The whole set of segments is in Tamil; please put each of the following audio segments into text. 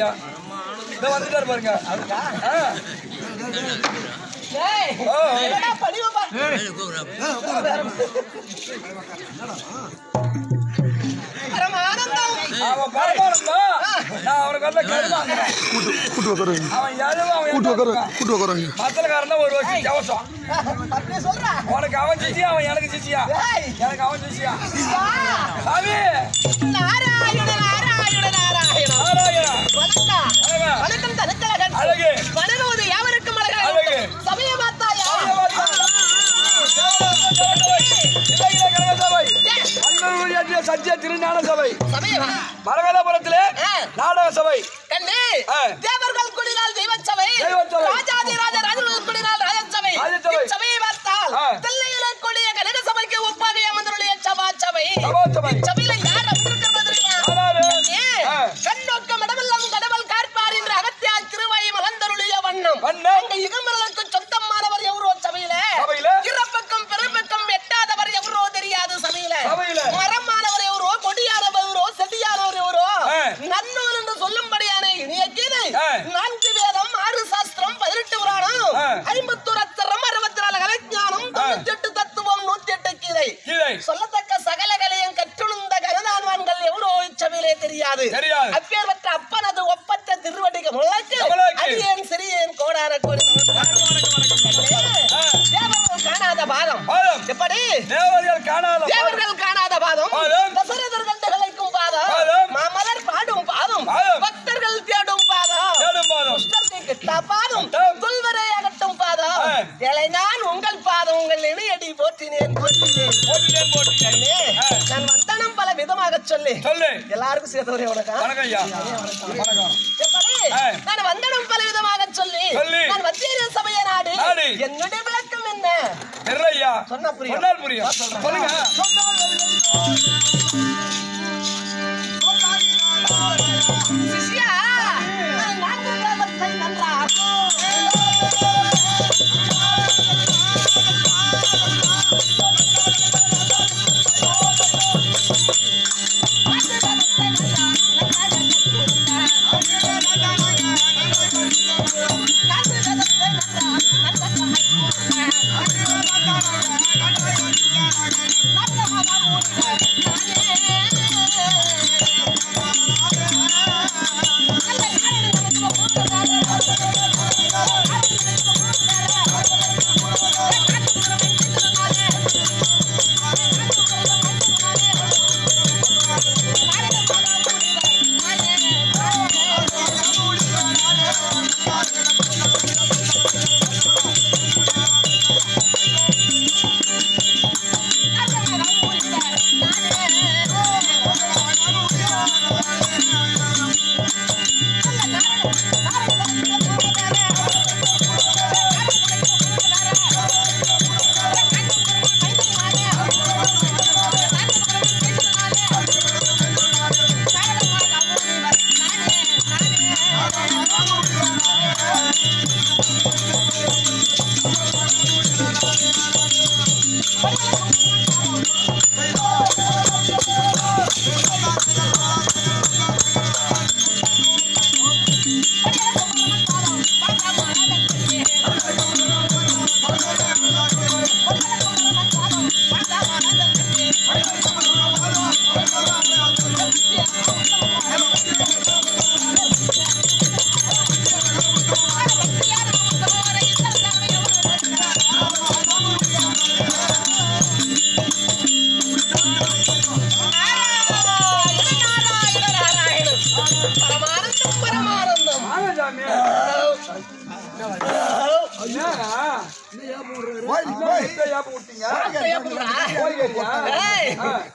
ஐயா இத வந்துட்டாரு பாருங்க அதுக்கா ஏய் என்னடா படிவ பா அவன் பரமானந்தா நான் அவனுக்கு வந்து கருமாங்கறேன் கூட்டு வக்கறேன் அவன் யாரோ அவன் கூட்டு வக்கறேன் மத்தலகாரனா ஒரு வருஷம் ஜவசம் அப்படியே சொல்றா உனக்கு அவன் சிச்சியா அவன் எனக்கு சிச்சியா எனக்கு அவன் சிச்சியா சாமி நாராயண நாராயண நாராயண நாராயண வணக்கம் வணக்கம் தனக்கலகன் அழகு வணங்குவது யாவருக்கும் அழகு சமய மாத்தாயா சத்திய திருஞான சபை சமயமா மரகதபுரத்திலே நாடக சபை கண்ணே தேவர்கள் குடினால் தெய்வ சபை ராஜாதி ராஜ ராஜர்கள் குடினால் ராஜ சபை சபையை பார்த்தால் தில்லையிலே கூடிய கனக சபைக்கு ஒப்பாக அமர்ந்துள்ள சபா சபை சபையில யார் அமர்ந்திருக்கிறது தெரியுமா கண்ணோக்கம் இடமெல்லாம் கடவுள் கார்பார் என்ற அகத்தியார் திருவாயை மலர்ந்தருளிய வண்ணம் அந்த யுகமர்களுக்கு சொந்தமானவர் எவரோ சபையில இறப்பக்கம் பிறப்பக்கம் எட்டாதவர் எவரோ தெரியாது சபையில மரமானவர் எவரோ கொடியானவர் எவரோ செடியானவர் எவரோ நன்னூல் என்று சொல்லும்படியான இனிய கீதை 4 வேதம் 6 சாஸ்திரம் 18 புராணம் 51 அத்தரம் 64 கலைஞானம் 98 தத்துவம் 108 கீதை சொல்லத்தக்க சகல கலையும் கற்றுணர்ந்த கருதான்வான்கள் எவரோ சபையிலே தெரியாது அப்பேற்பட்ட அப்பனது ஒப்பற்ற திருவடிக்கு முழக்கு அடியேன் சிறியேன் கோடான கோடி தேவர்கள் காணாத பாதம் எப்படி தேவர்கள் காணாத பாதம் தசரதர் கண்டு கலைக்கும் பாதம் மாமலர் பாடும் பாதம் பக்தர்கள் தேடும் பாதம் புஷ்டர்க்கு கிட்டா பாதம் துல்வரை அகட்டும் பாதம் ஏழை நான் உங்கள் பாதம் உங்கள் இணையடி போற்றினேன் நான் வந்தனம் பல விதமாக சொல்லி எல்லாருக்கும் சேர்த்தவரே நான் வந்தனம் பல விதமாக சொல்லி நான் வந்தேன் சமய நாடு என்னுடைய விளக்கம் என்ன சொன்னா புரியும் சொல்லுங்க சிஷ்யா நான் நான்கு வேதத்தை நன்றாக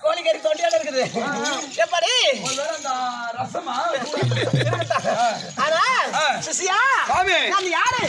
கோழிக்கறி தொண்டியாட இருக்குது எப்படி ரசமா ஆனா சிசியா நான் யாரு